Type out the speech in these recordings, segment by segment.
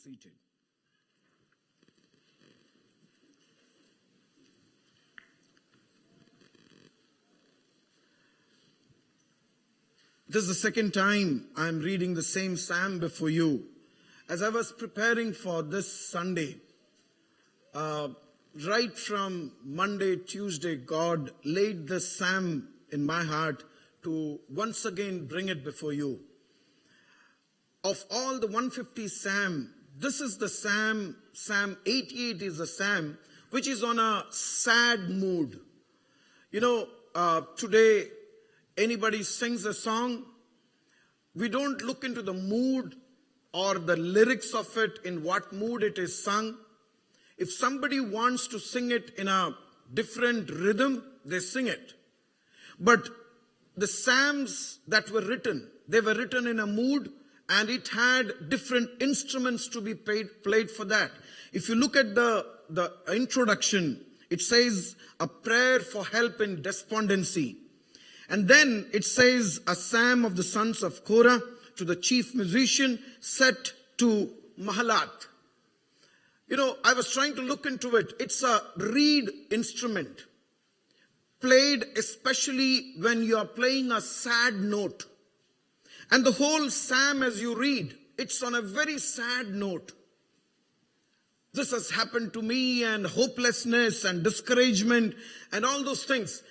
seated. This is the second time I'm reading the same psalm before you. As I was preparing for this Sunday, right from Monday, Tuesday, God laid the psalm in my heart to once again bring it before you. Of all the 150 psalm, this is the psalm, Psalm 88 is a psalm which is on a sad mood. Today, anybody sings a song, we don't look into the mood or the lyrics of it, in what mood it is sung. If somebody wants to sing it in a different rhythm, they sing it. But the psalms that were written, they were written in a mood, and it had different instruments to be played for that. If you look at the introduction, it says a prayer for help in despondency. And then it says a psalm of the sons of Korah to the chief musician set to Mahalat. I was trying to look into it. It's a reed instrument, played especially when you are playing a sad note. And the whole psalm, as you read, it's on a very sad note. This has happened to me, and hopelessness and discouragement and all those things.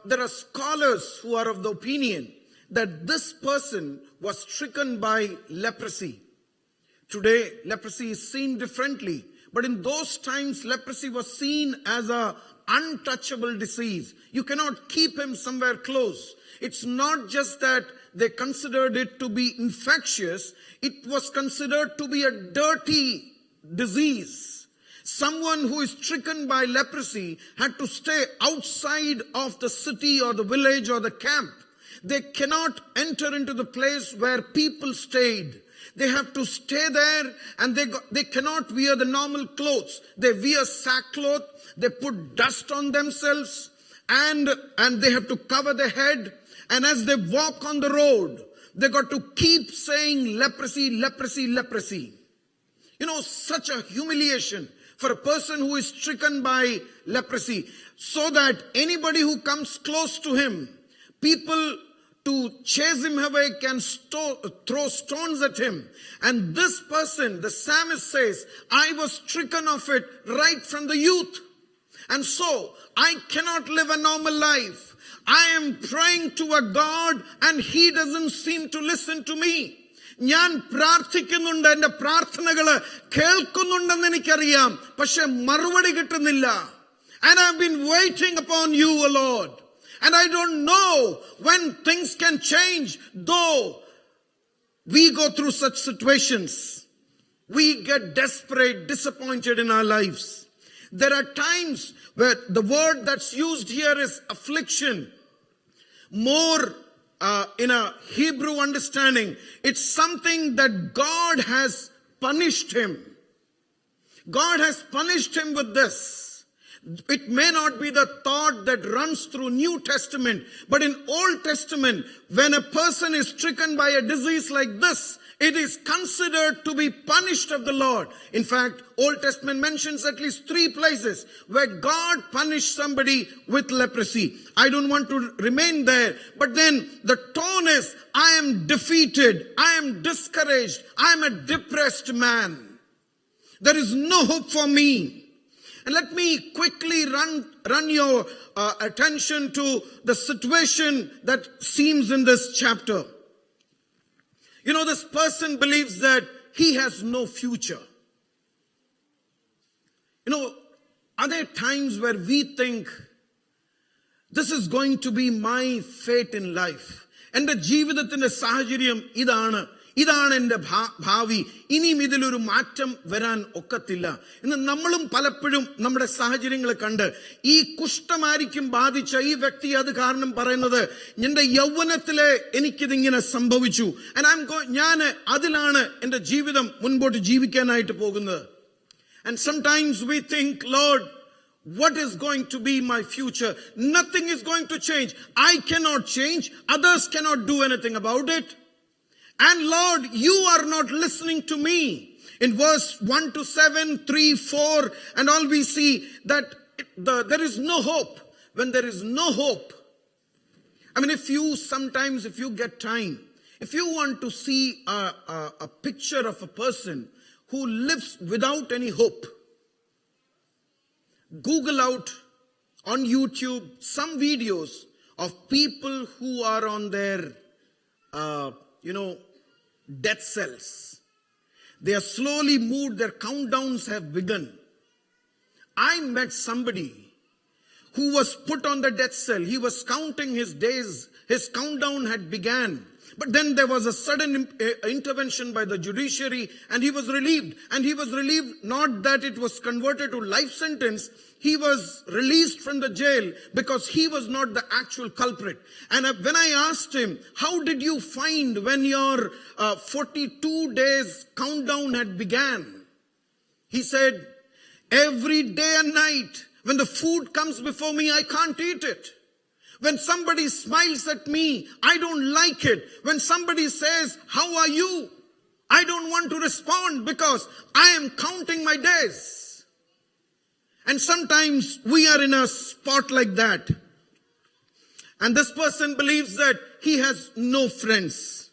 There are scholars who are of the opinion that this person was stricken by leprosy. Today, leprosy is seen differently. But in those times, leprosy was seen as an untouchable disease. You cannot keep him somewhere close. It's not just that they considered it to be infectious. It was considered to be a dirty disease. Someone who is stricken by leprosy had to stay outside of the city or the village or the camp. They cannot enter into the place where people stayed. They have to stay there, and they cannot wear the normal clothes. They wear sackcloth. They put dust on themselves, and they have to cover their head. And as they walk on the road, they got to keep saying leprosy, leprosy, leprosy. Such a humiliation for a person who is stricken by leprosy, so that anybody who comes close to him, people to chase him away can throw stones at him. And this person, the psalmist says, I was stricken of it right from the youth. And so I cannot live a normal life. I am praying to a God, and he doesn't seem to listen to me. ഞാൻ പ്രാർത്ഥിക്കുന്നുണ്ട്, എന്റെ പ്രാർത്ഥനകള് കേൾക്കുന്നുണ്ടെന്ന് എനിക്കറിയാം, പക്ഷെ മറുപടി കിട്ടുന്നില്ല. And I've been waiting upon you, O Lord. And I don't know when things can change, though we go through such situations. We get desperate, disappointed in our lives. There are times where the word that's used here is affliction. More in a Hebrew understanding, it's something that God has punished him. God has punished him with this. It may not be the thought that runs through New Testament, but in Old Testament, when a person is stricken by a disease like this, it is considered to be punished of the Lord. In fact, Old Testament mentions at least 3 places where God punished somebody with leprosy. I don't want to remain there, but then the tone is, I am defeated, I am discouraged, I am a depressed man. There is no hope for me. And let me quickly run your attention to the situation that seems in this chapter. This person believes that he has no future. Are there times where we think, this is going to be my fate in life? എന്റെ ജീവിതത്തിന്റെ സാഹചര്യം ഇതാണ് എന്റെ ഭാവി, ഇനിയും ഇതിലൊരു മാറ്റം വരാൻ ഒക്കത്തില്ല. ഇന്ന് നമ്മളും പലപ്പോഴും നമ്മുടെ സാഹചര്യങ്ങൾ കണ്ട് ഈ കുഷ്ഠമായിരിക്കും ബാധിച്ച ഈ വ്യക്തി അത് കാരണം പറയുന്നത്, എന്റെ യൗവനത്തിലെ എനിക്കിതിങ്ങനെ സംഭവിച്ചു, ഞാൻ അതിലാണ് എന്റെ ജീവിതം മുൻപോട്ട് ജീവിക്കാനായിട്ട് പോകുന്നത്. And sometimes we think, Lord, what is going to be my future? Nothing is going to change. I cannot change. Others cannot do anything about it. And Lord, you are not listening to me. In verse 1 to 7, 3, 4, and all we see that there is no hope. When there is no hope, I mean, if you get time, if you want to see a picture of a person who lives without any hope, Google out on YouTube some videos of people who are on their, death cells. They are slowly moved, their countdowns have begun. I met somebody who was put on the death cell. He was counting his days. His countdown had began. But then there was a sudden intervention by the judiciary and he was relieved. And he was relieved not that it was converted to life sentence. He was released from the jail because he was not the actual culprit. And when I asked him, how did you find when your 42 days countdown had began? He said, every day and night, when the food comes before me, I can't eat it. When somebody smiles at me, I don't like it. When somebody says, how are you? I don't want to respond because I am counting my days. And sometimes we are in a spot like that. And this person believes that he has no friends.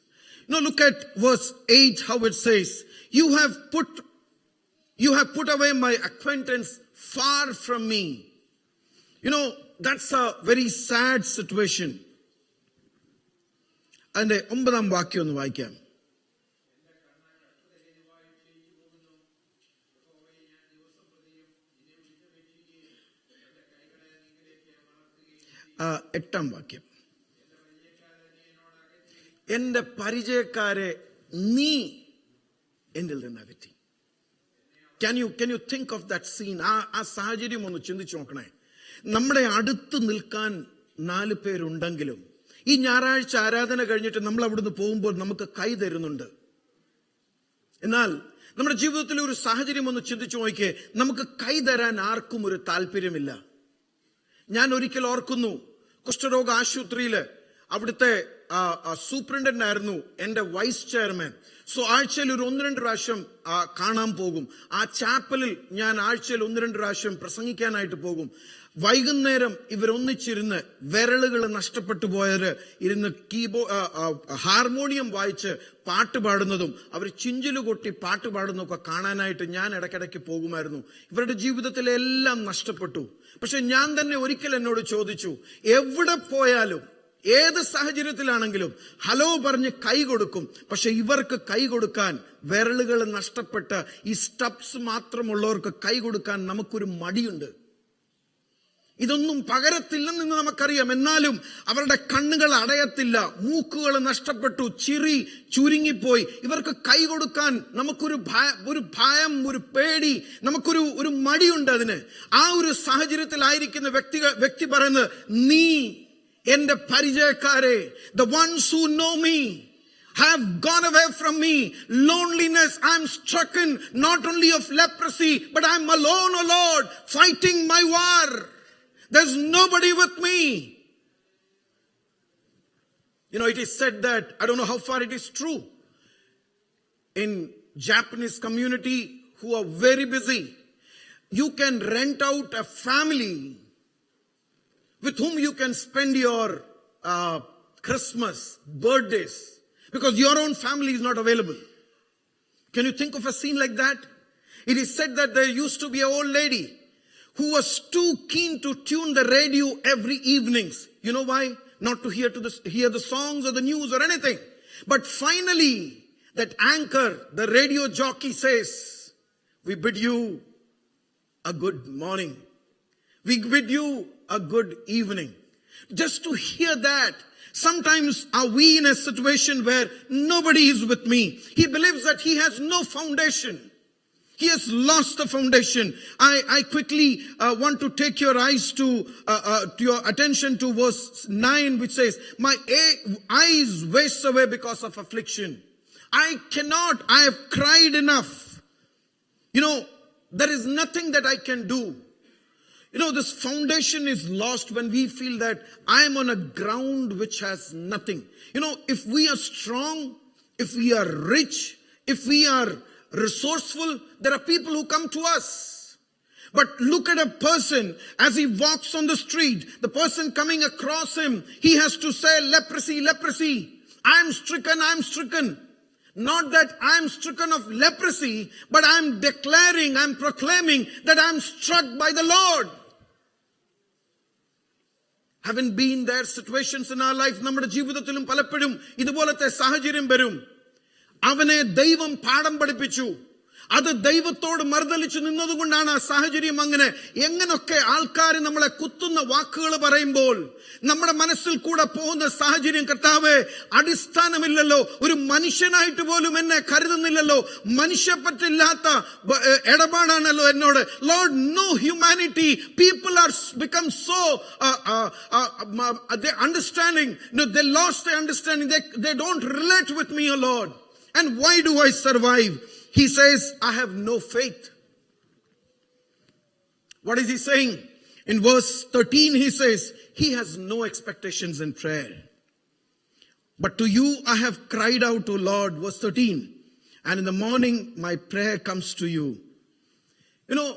Look at verse 8, how it says, you have put away my acquaintance far from me. That's a very sad situation. And 9ാം വാക്യം ഒന്ന് വായിക്കാം. എട്ടാം വാക്യം. എന്റെ പരിചയക്കാരെ നീ എന്നിൽ നിന്ന് അകറ്റി. Can you think of that scene? ആ സാഹചര്യം ഒന്ന് ചിന്തിച്ചു നോക്കണേ. നമ്മുടെ അടുത്ത് നിൽക്കാൻ 4 പേരുണ്ടെങ്കിലും ഈ ഞായറാഴ്ച ആരാധന കഴിഞ്ഞിട്ട് നമ്മൾ അവിടുന്ന് പോകുമ്പോൾ നമുക്ക് കൈ തരുന്നുണ്ട്. എന്നാൽ നമ്മുടെ ജീവിതത്തിലെ ഒരു സാഹചര്യം ഒന്ന് ചിന്തിച്ചു നോക്കിയേ, നമുക്ക് കൈ തരാൻ ആർക്കും ഒരു താല്പര്യമില്ല. ഞാൻ ഒരിക്കൽ ഓർക്കുന്നു, കുഷ്ഠരോഗ ആശുപത്രിയില് അവിടുത്തെ സൂപ്രണ്ടന്റ് ആയിരുന്നു എന്റെ വൈസ് ചെയർമാൻ. സോ ആഴ്ചയിൽ ഒരു 1-2 പ്രാവശ്യം കാണാൻ പോകും. ആ ചാപ്പലിൽ ഞാൻ ആഴ്ചയിൽ 1-2 പ്രാവശ്യം പ്രസംഗിക്കാനായിട്ട് പോകും. വൈകുന്നേരം ഇവരൊന്നിച്ചിരുന്ന് വിരലുകൾ നഷ്ടപ്പെട്ടു പോയവര് ഇരുന്ന് ഹാർമോണിയം വായിച്ച് പാട്ട് പാടുന്നതും അവർ ചിഞ്ചിലു കൊട്ടി പാട്ട് പാടുന്നതൊക്കെ കാണാനായിട്ട് ഞാൻ ഇടയ്ക്കിടയ്ക്ക് പോകുമായിരുന്നു. ഇവരുടെ ജീവിതത്തിലെ എല്ലാം നഷ്ടപ്പെട്ടു. പക്ഷെ ഞാൻ തന്നെ ഒരിക്കൽ എന്നോട് ചോദിച്ചു, എവിടെ പോയാലും ഏത് സാഹചര്യത്തിലാണെങ്കിലും ഹലോ പറഞ്ഞ് കൈ കൊടുക്കും. പക്ഷെ ഇവർക്ക് കൈ കൊടുക്കാൻ, വിരലുകൾ നഷ്ടപ്പെട്ട ഈ സ്റ്റബ്സ് മാത്രമുള്ളവർക്ക് കൈ കൊടുക്കാൻ നമുക്കൊരു മടിയുണ്ട്. ഇതൊന്നും പകരത്തില്ലെന്ന് നമുക്കറിയാം. എന്നാലും അവരുടെ കണ്ണുകൾ അടയത്തില്ല, മൂക്കുകൾ നഷ്ടപ്പെട്ടു, ചിരി ചുരുങ്ങിപ്പോയി. ഇവർക്ക് കൈ കൊടുക്കാൻ നമുക്കൊരു ഭയം, ഒരു പേടി, നമുക്കൊരു മടിയുണ്ട് അതിന്. ആ ഒരു സാഹചര്യത്തിലായിരിക്കുന്ന വ്യക്തി പറയുന്നത്, നീ എന്റെ പരിചയക്കാരെ, the ones who know me have gone away from me. Loneliness, I'm stricken not only of leprosy, but I'm alone, O Lord, fighting my war. There's nobody with me. It is said that, I don't know how far it is true, in Japanese community who are very busy, you can rent out a family with whom you can spend your Christmas, birthdays, because your own family is not available. Can you think of a scene like that? It is said that there used to be an old lady who was too keen to tune the radio every evenings. You know why? Not to hear the songs or the news or anything. But finally, that anchor, the radio jockey says, we bid you a good morning. We bid you a good evening. Just to hear that. Sometimes are we in a situation where nobody is with me? He believes that he has no foundation. He has lost the foundation. I quickly want to take your eyes to your attention to verse 9, which says, my eyes waste away because of affliction. I have cried enough. There is nothing that I can do. This foundation is lost when we feel that I am on a ground which has nothing. If we are strong, if we are rich, if we are resourceful, there are people who come to us. But look at a person as he walks on the street, the person coming across him, he has to say, leprosy, leprosy. I am stricken, I am stricken. Not that I am stricken of leprosy, but I am declaring, I am proclaiming that I am struck by the Lord. Haven't been there situations in our life, നമ്മുടെ ജീവിതത്തിലും പലപ്പോഴും ഇതുപോലത്തെ സാഹചര്യം വരും. അവനെ ദൈവം പാഠം പഠിപ്പിച്ചു. അത് ദൈവത്തോട് മറുതലിച്ചു നിന്നതുകൊണ്ടാണ് ആ സാഹചര്യം അങ്ങനെ. എങ്ങനൊക്കെ ആൾക്കാർ നമ്മളെ കുത്തുന്ന വാക്കുകൾ പറയുമ്പോൾ നമ്മുടെ മനസ്സിൽ കൂടെ പോകുന്ന സാഹചര്യം, കർത്താവേ, അടിസ്ഥാനമില്ലല്ലോ, ഒരു മനുഷ്യനായിട്ട് പോലും എന്നെ കരുതുന്നില്ലല്ലോ, മനുഷ്യപ്പറ്റില്ലാത്ത ഇടപാടാണല്ലോ എന്നോട്. Lord, no humanity. People are become so they understanding. No, they lost their understanding. They don't relate with me, O Lord. And why do I survive? He says, I have no faith. What is he saying? In verse 13, he says, he has no expectations in prayer. But to you I have cried out, O Lord. Verse 13. And in the morning my prayer comes to you. You know,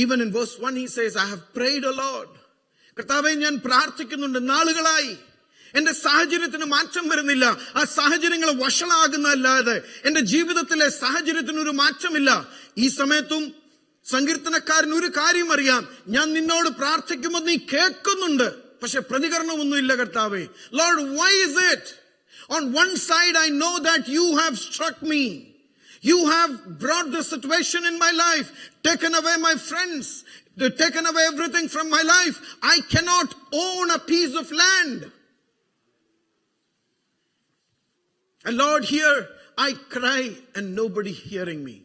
even in verse 1 he says, I have prayed, O Lord. കർത്താവേ, ഞാൻ പ്രാർത്ഥിക്കുന്നുണ്ട് നാളുകളായി. എന്റെ സാഹചര്യത്തിന് മാറ്റം വരുന്നില്ല. ആ സാഹചര്യങ്ങൾ വഷളാകുന്നതല്ലാതെ എന്റെ ജീവിതത്തിലെ സാഹചര്യത്തിന് ഒരു മാറ്റമില്ല. ഈ സമയത്തും സങ്കീർത്തനക്കാരൻ ഒരു കാര്യം അറിയാം, ഞാൻ നിന്നോട് പ്രാർത്ഥിക്കുമ്പോൾ നീ കേൾക്കുന്നുണ്ട്, പക്ഷെ പ്രതികരണമൊന്നുമില്ല കർത്താവേ. Lord, why is it? On one side I know that you have struck me. You have brought the situation in my life, taken away my friends, taken away everything from my life. I cannot own a piece of land. And Lord, here I cry and nobody hearing me.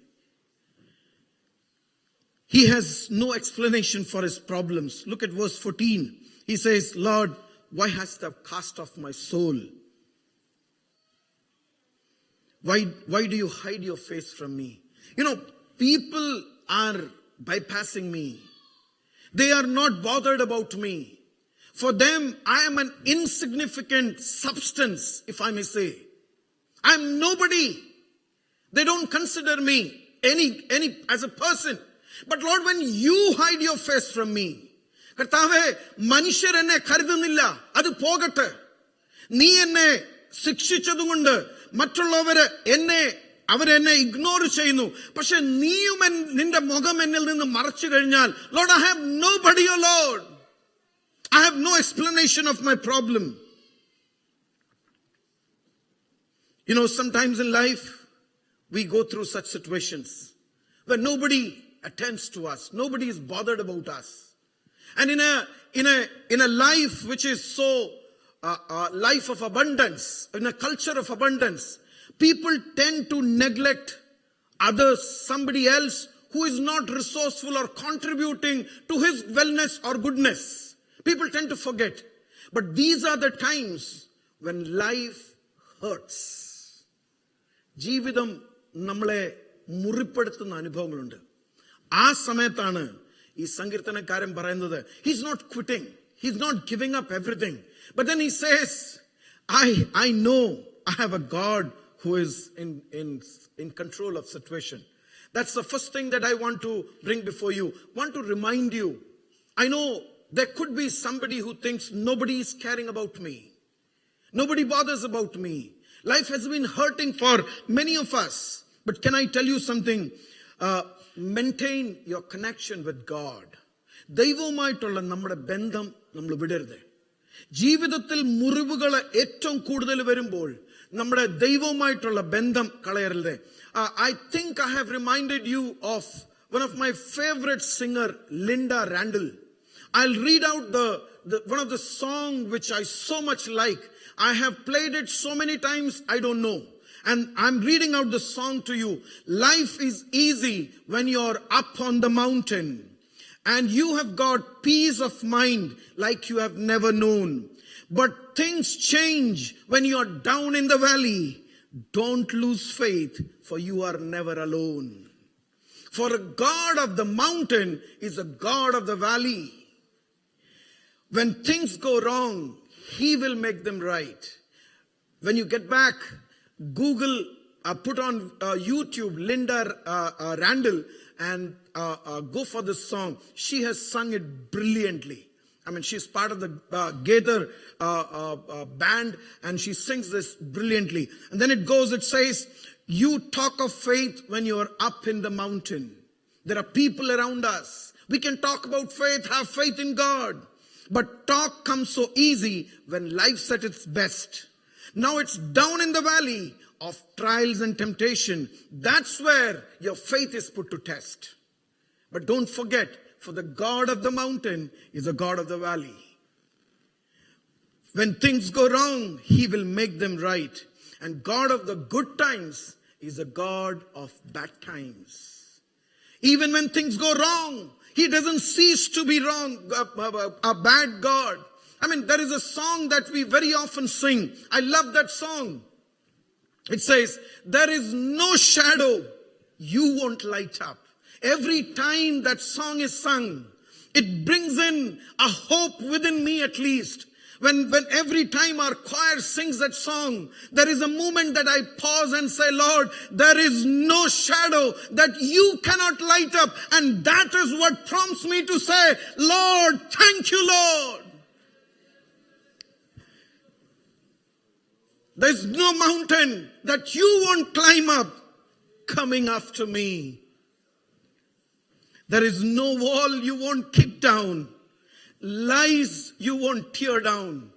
He has no explanation for his problems. Look at verse 14. He says, Lord, why hast thou cast off my soul? Why do you hide your face from me? You know, people are bypassing me. They are not bothered about me. For them, I am an insignificant substance, if I may say. I am nobody. They don't consider me any as a person. But Lord, when you hide your face from me, കർത്താവേ, മനുഷ്യർ എന്നെ കരുതുന്നില്ല, അത് പോകട്ടെ. നീ എന്നെ ശിക്ഷിച്ചതുകൊണ്ട് മറ്റുള്ളവര് അവരെന്നെ ഇഗ്നോർ ചെയ്യുന്നു. പക്ഷെ നീയും നിന്റെ മുഖം എന്നിൽ നിന്ന് മറച്ചു കഴിഞ്ഞാൽ, Lord, I have nobody, O Lord. I have no explanation of my problem. You know, sometimes in life, we go through such situations where nobody attends to us. Nobody is bothered about us. And in a life which is so life of abundance, in a culture of abundance, people tend to neglect others, somebody else who is not resourceful or contributing to his wellness or goodness. People tend to forget. But these are the times when life hurts. ജീവിതം നമ്മളെ മുറിപ്പെടുത്തുന്ന അനുഭവങ്ങളുണ്ട്. ആ സമയത്താണ് ഈ സങ്കീർത്തനക്കാരൻ പറയുന്നത്, he's not quitting, he's not giving up everything, but then he says, I know I have a God who is in control of situation. That's the first thing that I want to bring before you. Want to remind you, I know there could be somebody who thinks nobody is caring about me, nobody bothers about me. Life has been hurting for many of us. But can I tell you something? Maintain your connection with God. ദൈവവുമായിട്ടുള്ള നമ്മുടെ ബന്ധം നമ്മൾ വിടരുത്. ജീവിതത്തിൽ മുറിവുകൾ ഏറ്റവും കൂടുതൽ വരുമ്പോൾ നമ്മുടെ ദൈവവുമായിട്ടുള്ള ബന്ധം കളയരുത്. I think I have reminded you of one of my favorite singer, Linda Randall. I'll read out one of the song which I so much like. I have played it so many times, I don't know. And I'm reading out the song to you. Life is easy when you're up on the mountain, and you have got peace of mind like you have never known. But things change when you're down in the valley. Don't lose faith, for you are never alone. For a God of the mountain is a God of the valley. When things go wrong, He will make them right. When you get back, Google put on YouTube Linda Randall and go for this song. She has sung it brilliantly. I mean, she's part of the Gaither band, and she sings this brilliantly. And then it says, you talk of faith when you're up in the mountain. There are people around us. We can talk about faith, have faith in God. But talk comes so easy when life's at its best. Now it's down in the valley of trials and temptation. That's where your faith is put to test. But don't forget, for the God of the mountain is a God of the valley. When things go wrong, He will make them right. And God of the good times is a God of bad times. Even when things go wrong, He doesn't cease to be wrong, a bad God. I mean, there is a song that we very often sing. I love that song. It says, there is no shadow you won't light up. Every time that song is sung, it brings in a hope within me at least. When every time our choir sings that song, there is a moment that I pause and say, Lord, there is no shadow that you cannot light up. And that is what prompts me to say, Lord, thank you, Lord. There's no mountain that you won't climb up coming after me. There is no wall you won't kick down. Lies you won't tear down.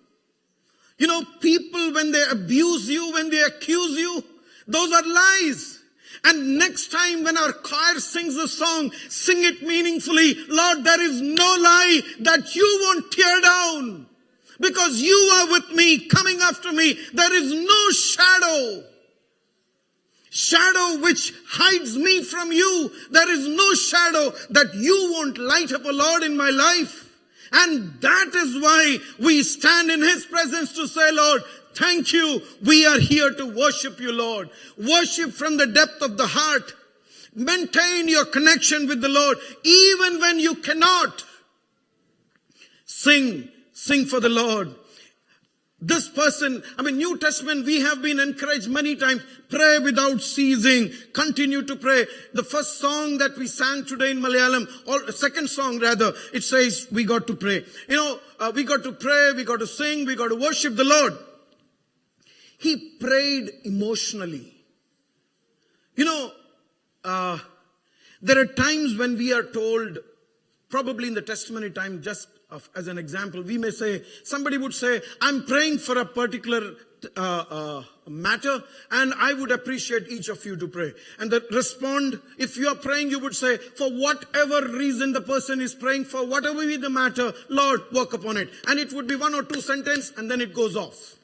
You know, people, when they abuse you, when they accuse you, those are lies. And next time when our choir sings a song, sing it meaningfully. Lord, there is no lie that you won't tear down. Because you are with me, coming after me. There is no shadow which hides me from you. There is no shadow that you won't light up, O Lord, in my life. And that is why we stand in His presence to say, Lord, thank you. We are here to worship you, Lord. Worship from the depth of the heart. Maintain your connection with the Lord. Even when you cannot, sing for the Lord. This person, New Testament, we have been encouraged many times, pray without ceasing, continue to pray. The first song that we sang today in Malayalam, or second song rather, it says we got to pray. We got to pray, we got to sing, we got to worship the Lord. He prayed emotionally. There are times when we are told, probably in the testimony time, just as an example, we may say, somebody would say, I'm praying for a particular matter, and I would appreciate each of you to pray. And that respond, if you are praying, you would say, for whatever reason the person is praying for, whatever be the matter, Lord, work upon it. And it would be one or two sentences, and then it goes off.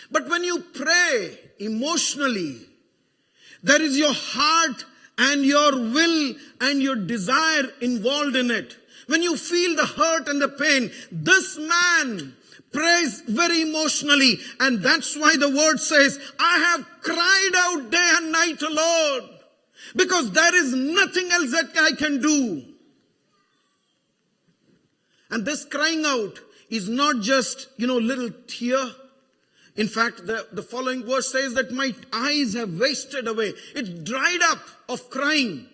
But when you pray emotionally, there is your heart and your will and your desire involved in it. When you feel the hurt and the pain, this man prays very emotionally. And that's why the word says, I have cried out day and night, O Lord, because there is nothing else that I can do. And this crying out is not just, little tear. In fact, the following verse says that my eyes have wasted away. It's dried up of crying.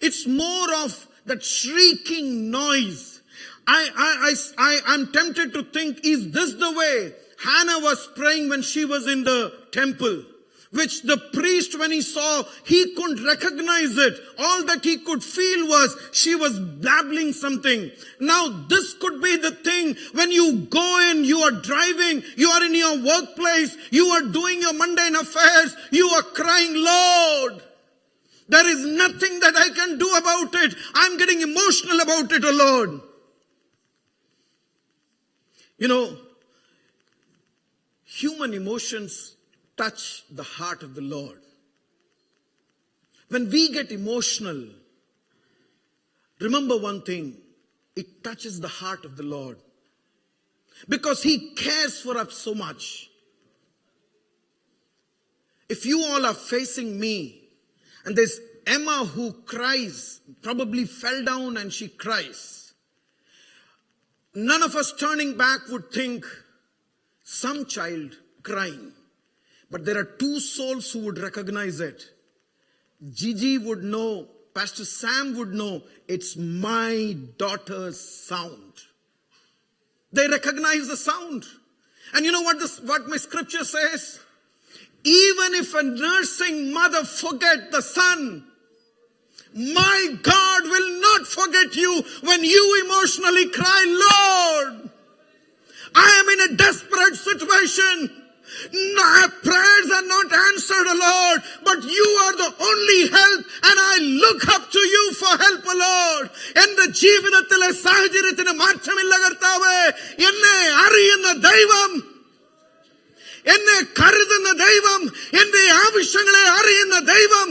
It's more of that shrieking noise. I'm tempted to think, is this the way Hannah was praying when she was in the temple? Which the priest, when he saw, he couldn't recognize it. All that he could feel was she was babbling something. Now this could be the thing when you go in, you are driving, you are in your workplace, you are doing your mundane affairs, you are crying, Lord, there is nothing that I can do about it. I'm getting emotional about it, O Lord. Human emotions touch the heart of the Lord. When we get emotional, remember one thing, it touches the heart of the Lord. Because He cares for us so much. If you all are facing me, and there's Emma who cries, probably fell down and she cries. None of us turning back would think, some child crying. But there are two souls who would recognize it. Gigi would know, Pastor Sam would know, it's my daughter's sound. They recognize the sound. And you know what my scripture says? Even if a nursing mother forget the son, my God will not forget you when you emotionally cry, Lord, I am in a desperate situation. My prayers are not answered, Lord, but you are the only help, and I look up to you for help, Lord. എന്റെ ജീവിതത്തിലെ സാഹചര്യത്തിന് മാറ്റമില്ല കർത്താവേ. എന്നെ അറിയുന്ന ദൈവം, എന്നെ കരുതുന്ന ദൈവം, എന്റെ ആവശ്യങ്ങളെ അറിയുന്ന ദൈവം.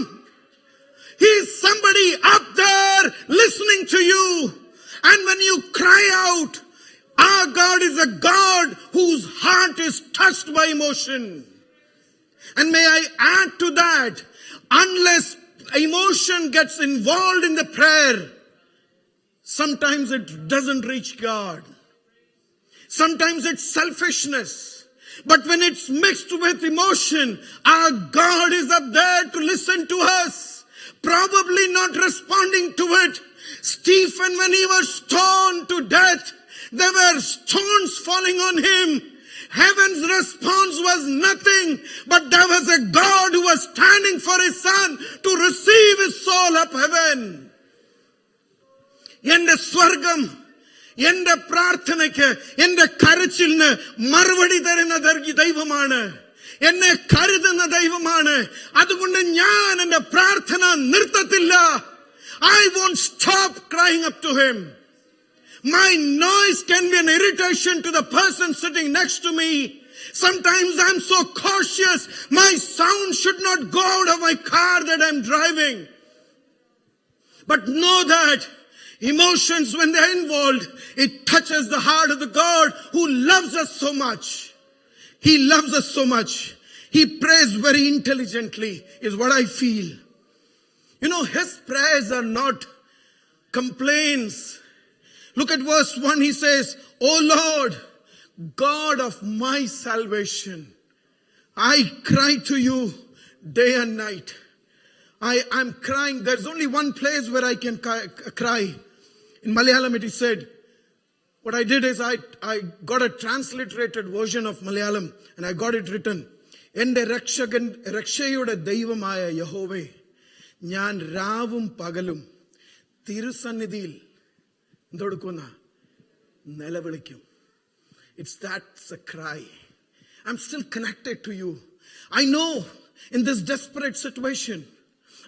He is somebody up there listening to you. And when you cry out, our God is a God whose heart is touched by emotion. And may I add to that, unless emotion gets involved in the prayer, sometimes it doesn't reach God. Sometimes it's selfishness. But when it's mixed with emotion, our God is up there to listen to us, probably not responding to it. Stephen, when he was stoned to death, there were stones falling on him. Heaven's response was nothing, but there was a God who was standing for his son to receive his soul up heaven. Yende swargam, yende prarthanakku, yende karachilnu marvadi tharuna daivamanu. എന്നെ കരുതുന്ന ദൈവമാണ്. അതുകൊണ്ട് ഞാൻ എന്റെ പ്രാർത്ഥന നിർത്തത്തില്ല. I won't stop crying up to him. My noise can be an irritation to the person sitting next to me. Sometimes I'm so cautious. My sound should not go out of my car that I'm driving. But know that emotions, when they're involved, it touches the heart of the God who loves us so much. He loves us so much. He prays very intelligently, is what I feel. You know, his prayers are not complaints. Look at verse 1. He says, O Lord, God of my salvation, I cry to you day and night. I'm crying. There's only one place where I can cry. In Malayalam it is said, what I did is I got a transliterated version of Malayalam and I got it written. Ende Rakshayude Deivamaya Yahove, Nyan Ravum Pagalum, Tirusannidhil, Ndodukuna, Nelavilikum. That's a cry. I'm still connected to you. I know in this desperate situation,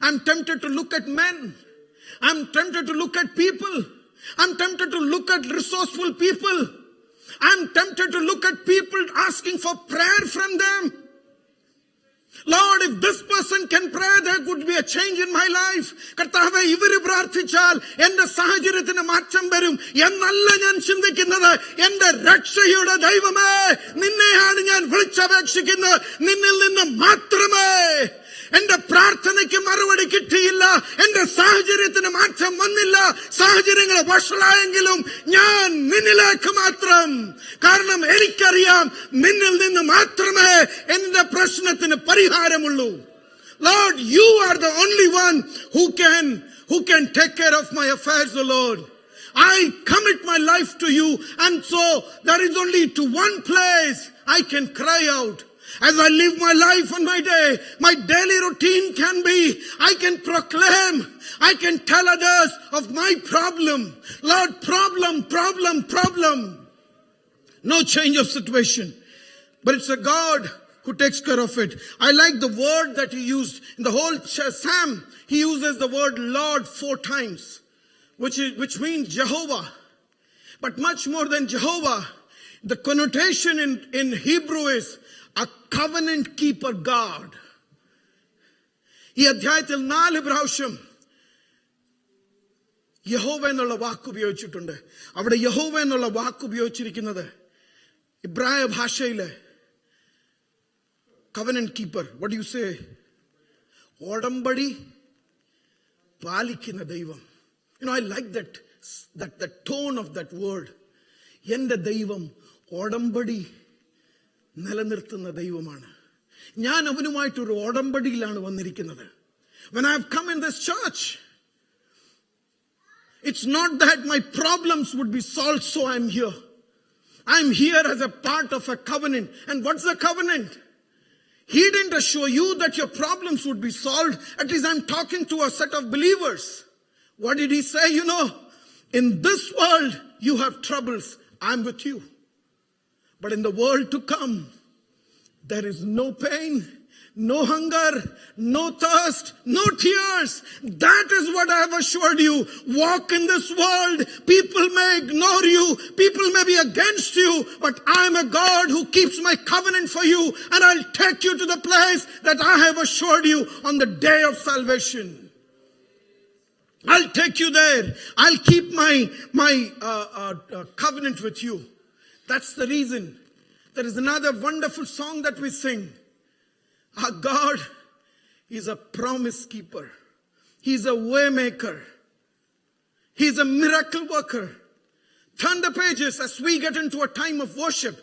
I'm tempted to look at men. I'm tempted to look at people. I'm tempted to look at resourceful people. I'm tempted to look at people asking for prayer from them. Lord, if this person can pray, there could be a change in my life. Kartave, ivaru prarthichal, ende sahacharyatinu maattam varum. Ennalla njan chindikkunnathu, ende rakshayude daivame, ninneyaanu njan vilichapekshikkunnu, ninnil ninnu maatrame. എന്റെ പ്രാർത്ഥനയ്ക്ക് മറുപടി കിട്ടിയില്ല, എന്റെ സാഹചര്യത്തിന് മാറ്റം വന്നില്ല, സാഹചര്യങ്ങൾ വഷളായെങ്കിലും ഞാൻ നിന്നിലേക്ക് മാത്രം. കാരണം എനിക്കറിയാം നിന്നിൽ നിന്ന് മാത്രമേ എന്റെ പ്രശ്നത്തിന് പരിഹാരമുള്ളൂ. Lord, you are the only one who can take care of my affairs, O Lord. I commit my life to you, and so there is only to one place I can cry out. As I live my life on my day, my daily routine can be, I can proclaim, I can tell others of my problem. Lord, problem. No change of situation. But it's a God who takes care of it. I like the word that he used. In the whole Psalm, he uses the word Lord 4 times, which means Jehovah. But much more than Jehovah, the connotation in Hebrew is a covenant keeper God. ഈ അധ്യായത്തിൽ 4 പ്രാവശ്യം യഹോവ എന്നുള്ള വാക്ക് ഉപയോഗിച്ചിട്ടുണ്ട്. അവിടെ യഹോവ എന്നുള്ള വാക്ക് ഉപയോഗിച്ചിരിക്കുന്നത് ഇബ്രായ ഭാഷയിലെ covenant keeper. What do you say? ഉടമ്പടി പാലിക്കുന്ന ദൈവം. You know, I like that tone of that word. എന്റെ ദൈവം ഉടമ്പടി നിലനിർത്തുന്ന ദൈവമാണ്. ഞാൻ അവനുമായിട്ടൊരു ഉടമ്പടിയിലാണ് വന്നിരിക്കുന്നത്. When I have come in this church, it's not that my problems would be solved, so I'm here. I'm here as a part of a covenant. And what's the covenant? He didn't assure you that your problems would be solved. At least I'm talking to a set of believers. What did he say? In this world you have troubles. I'm with you. But in the world to come, there is no pain, no hunger, no thirst, no tears. That is what I have assured you. Walk in this world. People may ignore you. People may be against you. But I am a God who keeps my covenant for you. And I'll take you to the place that I have assured you on the day of salvation. I'll take you there. I'll keep my covenant with you. That's the reason. There is another wonderful song that we sing. Our God is a promise keeper. He's a way maker. He's a miracle worker. Turn the pages as we get into a time of worship.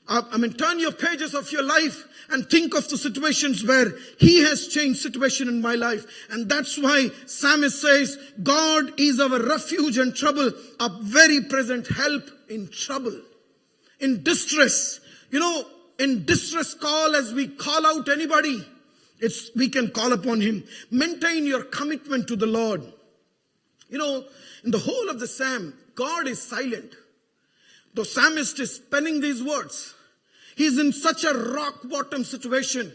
Turn your pages of your life and think of the situations where He has changed situation in my life. And that's why Psalmist says, God is our refuge in trouble, a very present help in trouble. In distress. In distress call, as we call out anybody, we can call upon Him. Maintain your commitment to the Lord. In the whole of the psalm, God is silent. The psalmist is penning these words. He's in such a rock bottom situation.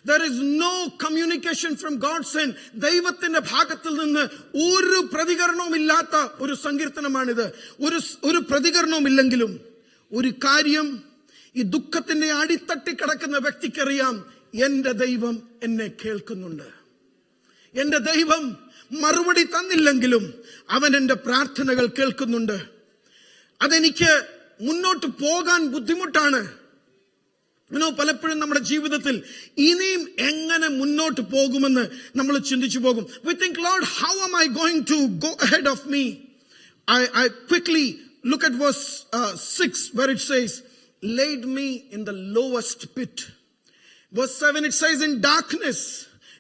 There is no communication from God's end. ദൈവത്തിന്റെ ഭാഗത്തിൽ നിന്ന് ഒരു പ്രതികരണവും ഇല്ലാത്ത ഒരു സങ്കീർത്തനമാണിത്. ഒരു പ്രതികരണവും ഇല്ലെങ്കിലും ഒരു കാര്യം ഈ ദുഃഖത്തിന്റെ അടിത്തട്ടി കിടക്കുന്ന വ്യക്തിക്കറിയാം, എന്റെ ദൈവം എന്നെ കേൾക്കുന്നുണ്ട്. എന്റെ ദൈവം മറുപടി തന്നില്ലെങ്കിലും അവൻ എന്റെ പ്രാർത്ഥനകൾ കേൾക്കുന്നുണ്ട്. അതെനിക്ക് മുന്നോട്ട് പോകാൻ ബുദ്ധിമുട്ടാണ്. പലപ്പോഴും നമ്മുടെ ജീവിതത്തിൽ ഇനിയും എങ്ങനെ മുന്നോട്ട് പോകുമെന്ന് നമ്മൾ ചിന്തിച്ചു പോകും. We think, Lord, how am I going to go ahead of me? I quickly look at verse 6 where it says, laid me in the lowest pit. Verse 7 it says in darkness.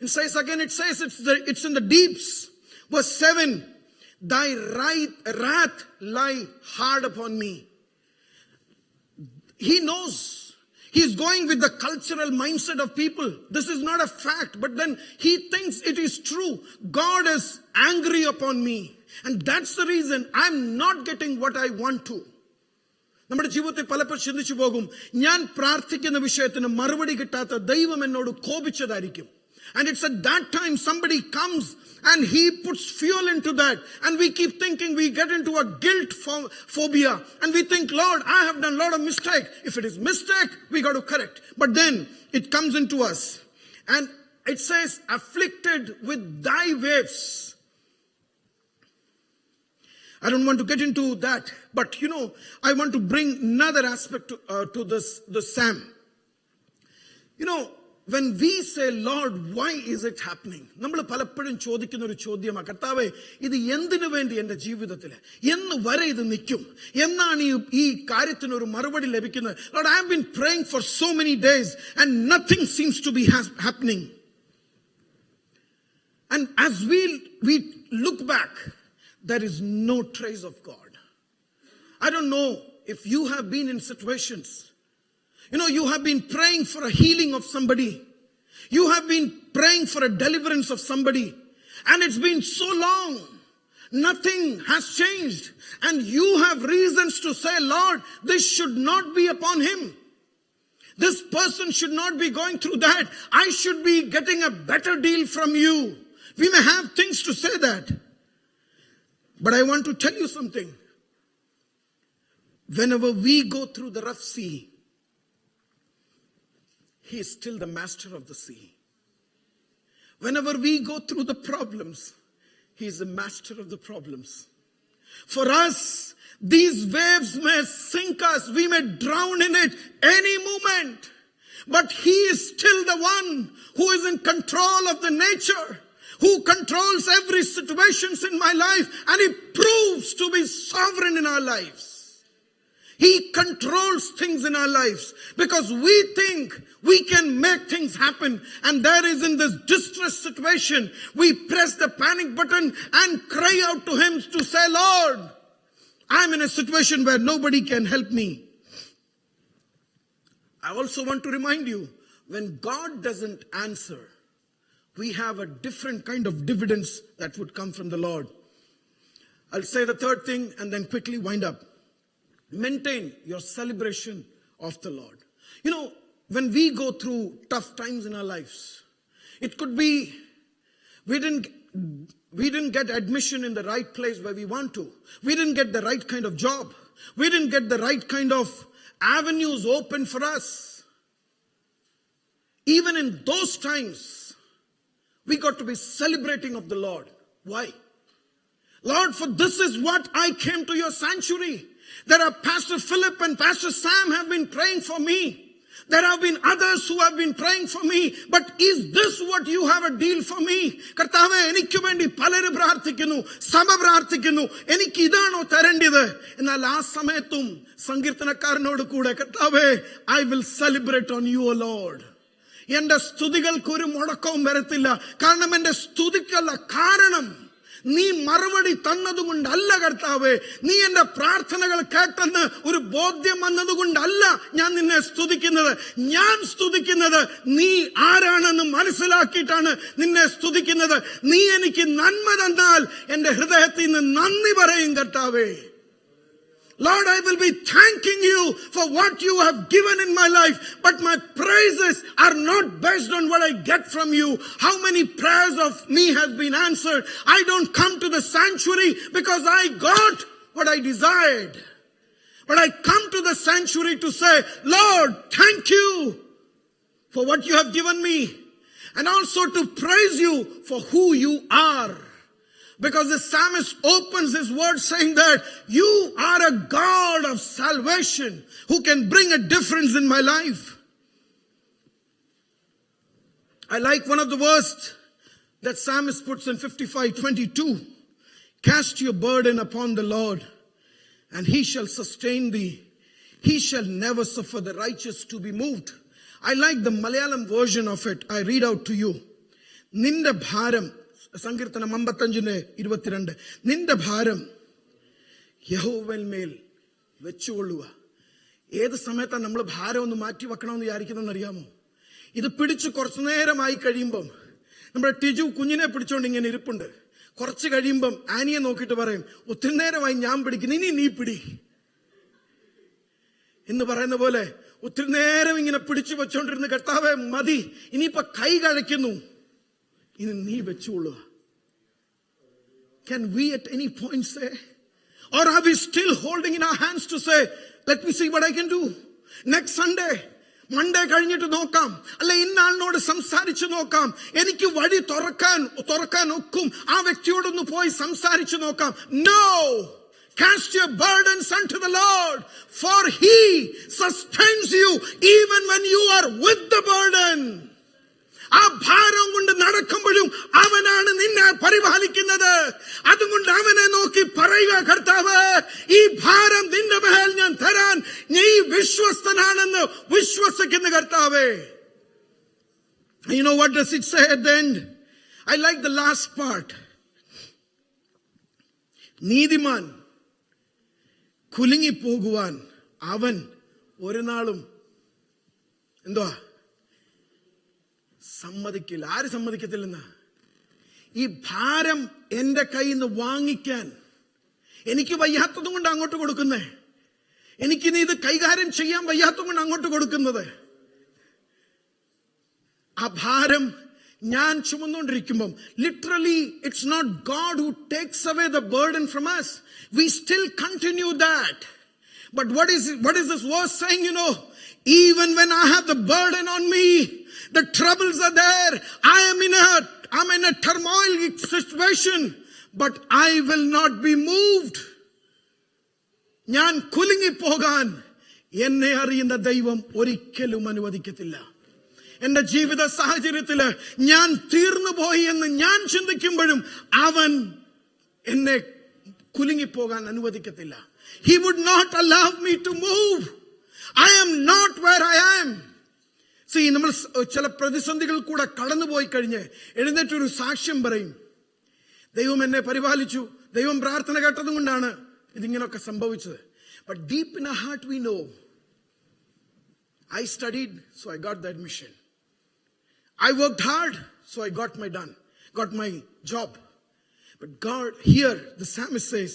It says again, it says it's in the deeps. Verse 7, thy wrath lie hard upon me. He knows. He's going with the cultural mindset of people. This is not a fact, but then he thinks it is true. God is angry upon me. And that's the reason I'm not getting what I want to. നമ്മുടെ ജീവിതത്തിൽ പലപ്പോഴും ചിന്തിച്ചു പോകും, ഞാൻ പ്രാർത്ഥിക്കുന്ന വിഷയത്തിന് മറുപടി കിട്ടാത്ത ദൈവം എന്നോട് കോപിച്ചതായിരിക്കും. And it's at that time somebody comes and he puts fuel into that. And we keep thinking, we get into a guilt phobia. And we think, Lord, I have done a lot of mistake. If it is mistake, we got to correct. But then it comes into us. And it says, afflicted with thy waves. I don't want to get into that. But I want to bring another aspect to this psalm. When we say, Lord, why is it happening? നമ്മൾ പലപ്പോഴും ചോദിക്കുന്ന ഒരു ചോദ്യമാണ്, കർത്താവേ, ഇത് എന്തിനു വേണ്ടി എന്റെ ജീവിതത്തിൽ എന്ന് വരെ ഇത് നിൽക്കും? എന്നാണ് ഈ കാര്യത്തിന് ഒരു മറുപടി ലഭിക്കുന്നത്? Lord, I have been praying for so many days and nothing seems to be happening. And as we look back, there is no trace of God. I don't know if you have been in situations. You have been praying for a healing of somebody. You have been praying for a deliverance of somebody. And it's been so long. Nothing has changed. And you have reasons to say, Lord, this should not be upon him. This person should not be going through that. I should be getting a better deal from you. We may have things to say that. But I want to tell you something. Whenever we go through the rough sea, He is still the master of the sea. Whenever we go through the problems, He is the master of the problems. For us, these waves may sink us. We may drown in it any moment. But He is still the one who is in control of the nature, who controls every situation in my life, and He proves to be sovereign in our lives. He controls things in our lives because we think we can make things happen. And there is in this distress situation, we press the panic button and cry out to Him to say, Lord, I'm in a situation where nobody can help me. I also want to remind you, when God doesn't answer, we have a different kind of dividends that would come from the Lord. I'll say the third thing and then quickly wind up. Maintain your celebration of the Lord. You know, when we go through tough times in our lives, it could be we didn't get admission in the right place where we want to. We didn't get the right kind of job. We didn't get the right kind of avenues open for us. Even in those times, we got to be celebrating of the Lord. Why? Lord, for this is what I came to your sanctuary. There are Pastor Philip and Pastor Sam have been praying for me. There have been others who have been praying for me. But is this what you have a deal for me? Kartave, enikku vendi palaru prarthikkunnu, sama prarthikkunnu. Enikku idano tharendide. Enal aa samayathum sankirthanakkaranodu kude Kartave, I will celebrate on you, O Lord. Ende സ്തുതികൾക്ക് ഒരു മുടക്കവും വരത്തില്ല. കാരണം എന്റെ സ്തുതിക്കുള്ള കാരണം നീ മറുപടി തന്നതുകൊണ്ടല്ല കർത്താവേ, നീ എന്റെ പ്രാർത്ഥനകൾ കേട്ടെന്ന് ഒരു ബോധ്യം വന്നതുകൊണ്ടല്ല ഞാൻ നിന്നെ സ്തുതിക്കുന്നത്. ഞാൻ സ്തുതിക്കുന്നത് നീ ആരാണെന്ന് മനസ്സിലാക്കിയിട്ടാണ് നിന്നെ സ്തുതിക്കുന്നത്. നീ എനിക്ക് നന്മ തന്നാൽ എന്റെ ഹൃദയത്തിൽ നിന്ന് നന്ദി പറയും കർത്താവേ. Lord, I will be thanking you for what you have given in my life. But my praises are not based on what I get from you. How many prayers of me has been answered? I don't come to the sanctuary because I got what I desired. But I come to the sanctuary to say, Lord, thank you for what you have given me. And also to praise you for who you are. Because the psalmist opens his word saying that you are a God of salvation who can bring a difference in my life. I like one of the verses that psalmist puts in 55:22. Cast your burden upon the Lord and he shall sustain thee. He shall never suffer the righteous to be moved. I like the Malayalam version of it. I read out to you. Ninda bharam. സങ്കീർത്തനം 55:22. നിന്റെ ഭാരം യഹോവന്മേൽ വെച്ചുകൊള്ളുക. ഏത് സമയത്താണ് നമ്മൾ ഭാരം ഒന്ന് മാറ്റി വെക്കണമെന്ന് വിചാരിക്കുന്നതെന്ന് അറിയാമോ? ഇത് പിടിച്ച് കുറച്ചു നേരമായി കഴിയുമ്പം നമ്മുടെ ടിജു കുഞ്ഞിനെ പിടിച്ചോണ്ട് ഇങ്ങനെ ഇരിപ്പുണ്ട്. കുറച്ച് കഴിയുമ്പം ആനിയെ നോക്കിയിട്ട് പറയും, ഒത്തിരി നേരമായി ഞാൻ പിടിക്കുന്നു, ഇനി നീ പിടി എന്ന് പറയുന്ന പോലെ ഒത്തിരി നേരം ഇങ്ങനെ പിടിച്ചു വെച്ചോണ്ടിരുന്ന കർത്താവേ മതി, ഇനിയിപ്പോ കൈ കഴിക്കുന്നു, ഇനി നീ വെച്ചുകൊള്ളുക. Can we at any point say? Or are we still holding in our hands to say, let me see what I can do? Next Sunday, Monday കഴിഞ്ഞിട്ട് നോക്കാം, അല്ല ഇന്നാളിനോട് സംസാരിച്ചു നോക്കാം, എനിക്ക് വഴി തുറക്കാൻ ഒക്കും, ആ വ്യക്തിയോടൊന്ന് പോയി സംസാരിച്ചു നോക്കാം. No! Cast your burdens unto the Lord, for He sustains you even when you are with the burden. ആ ഭാരം കൊണ്ട് നടക്കുമ്പോഴും അവനാണ് നിന്നെ പരിപാലിക്കുന്നത്. അതുകൊണ്ട് അവനെ നോക്കി പറയുക, കർത്താവ് ഈ ഭാരം നിന്റെ മേൽ ഞാൻ തരാൻ നീ വിശ്വസ്തനാണെന്ന് വിശ്വസിക്കുന്ന കർത്താവേ. You know what does it say at the end? I like the last part. നീതിമാൻ കുലുങ്ങി പോകുവാൻ അവൻ ഒരു നാളും എന്തുവാ സമ്മതിക്കില്ല. ആര് സമ്മതിക്കത്തില്ലെന്ന? ഈ ഭാരം എന്റെ കയ്യിൽ നിന്ന് വാങ്ങിക്കാൻ എനിക്ക് വയ്യാത്തതും കൊണ്ട് അങ്ങോട്ട് കൊടുക്കുന്നേ, എനിക്കിനി ഇത് കൈകാര്യം ചെയ്യാൻ വയ്യാത്തതും കൊണ്ട് അങ്ങോട്ട് കൊടുക്കുന്നത്. ആ ഭാരം ഞാൻ ചുമന്നുകൊണ്ടിരിക്കുമ്പം literally it's not God who takes away the burden from us. We still continue that. But what is this verse saying? You know, even when I have the burden on me, the troubles are there, I'm in a turmoil situation, but I will not be moved. ഞാൻ കുലുങ്ങി പോകാൻ എന്നെ അറിയുന്ന ദൈവം ഒരിക്കലും അനുവദിക്കത്തില്ല. എന്റെ ജീവിത സാഹചര്യത്തില് ഞാൻ തീർന്നു പോയി എന്ന് ഞാൻ ചിന്തിക്കുമ്പോഴും അവൻ എന്നെ കുലുങ്ങിപ്പോകാൻ അനുവദിക്കത്തില്ല. He would not allow me to move. I am not where I am. See, നമ്മൾ ചില പ്രതിസന്ധികൾ കൂടെ കടന്നുപോയി കഴിഞ്ഞ് എഴുന്നേറ്റൊരു സാക്ഷ്യം പറയും. ദൈവം എന്നെ പരിപാലിച്ചു, ദൈവം പ്രാർത്ഥന കേട്ടതും കൊണ്ടാണ് ഇതിങ്ങനൊക്കെ സംഭവിച്ചത്. But deep in our heart we know, I studied, so I got the admission. I worked hard, so I got my job. But God, here the psalmist says,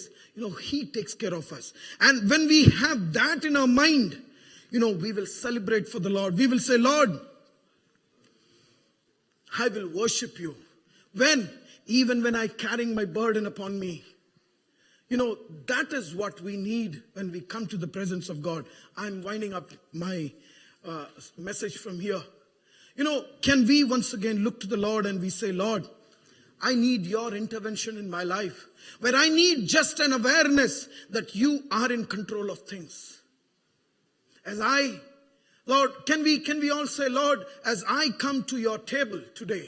He takes care of us. And when we have that in our mind, we will celebrate for the Lord. We will say, Lord, I will worship you. Even when I carrying my burden upon me. That is what we need when we come to the presence of God. I'm winding up my message from here. Can we once again look to the Lord and we say, Lord, I need your intervention in my life, where I need just an awareness that you are in control of things. Lord, can we all say, Lord, as I come to your table today,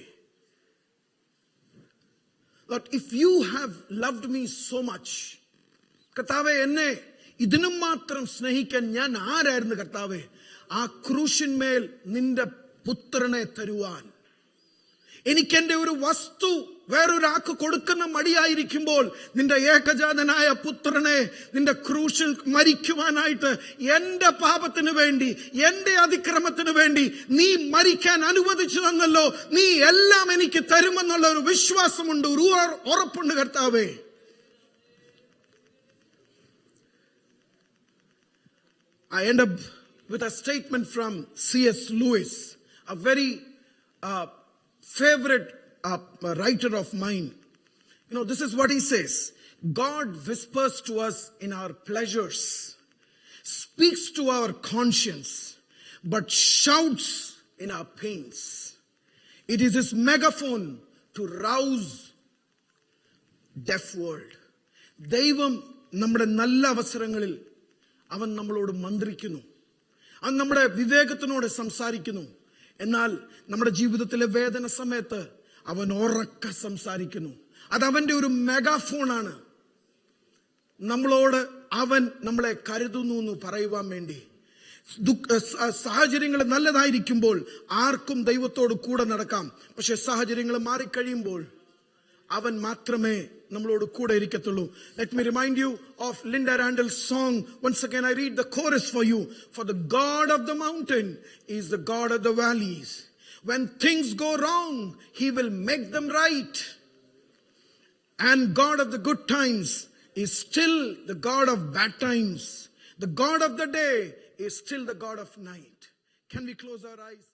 Lord, if you have loved me so much, കർത്താവേ എന്നെ ഇതിനും മാത്രം സ്നേഹിക്കാൻ ഞാൻ ആരായിരുന്നു കർത്താവേ? ആ ക്രൂശിന്മേൽ നിന്റെ പുത്രനെ തരുവാൻ എനിക്ക് എന്റെ ഒരു വസ്തു വേറൊരാൾക്ക് കൊടുക്കുന്ന മടിയായിരിക്കുമ്പോൾ നിന്റെ ഏകജാതനായ പുത്രനെ നിന്റെ ക്രൂശിൽ മരിക്കുവാനായിട്ട് എന്റെ പാപത്തിന് വേണ്ടി, എന്റെ അതിക്രമത്തിന് വേണ്ടി നീ മരിക്കാൻ അനുവദിച്ചു തന്നല്ലോ. നീ എല്ലാം എനിക്ക് തരുമെന്നുള്ള ഒരു വിശ്വാസമുണ്ട്, ഒരു ഉറപ്പുണ്ട് കർത്താവേ. I end up with a statement from C.S. Lewis, a very favorite writer of mine. This is what he says. God whispers to us in our pleasures, speaks to our conscience, but shouts in our pains. It is his megaphone to rouse deaf world. ദൈവം നമ്മുടെ നല്ല അവസരങ്ങളിൽ അവൻ നമ്മളോട് മന്ത്രിക്കുന്നു, അവൻ നമ്മുടെ വിവേകത്തിനോട് സംസാരിക്കുന്നു. എന്നാൽ നമ്മുടെ ജീവിതത്തിലെ വേദന സമയത്ത് അവൻ ഉറക്കെ സംസാരിക്കുന്നു. അത് അവന്റെ ഒരു മെഗാഫോണാണ്. നമ്മളോട് അവൻ നമ്മളെ കരുതുന്നു എന്ന് പറയുവാൻ വേണ്ടി. സാഹചര്യങ്ങൾ നല്ലതായിരിക്കുമ്പോൾ ആർക്കും ദൈവത്തോട് കൂടെ നടക്കാം. പക്ഷെ സാഹചര്യങ്ങൾ മാറിക്കഴിയുമ്പോൾ അവൻ മാത്രമേ നമ്മളോട് കൂടെ ഇരിക്കത്തുള്ളൂ. Let me remind you of Linda Randall's song. Once again I read the chorus for you. For the God of the mountain is the God of the valleys. When things go wrong, he will make them right. And God of the good times is still the God of bad times. The God of the day is still the God of night. Can we close our eyes?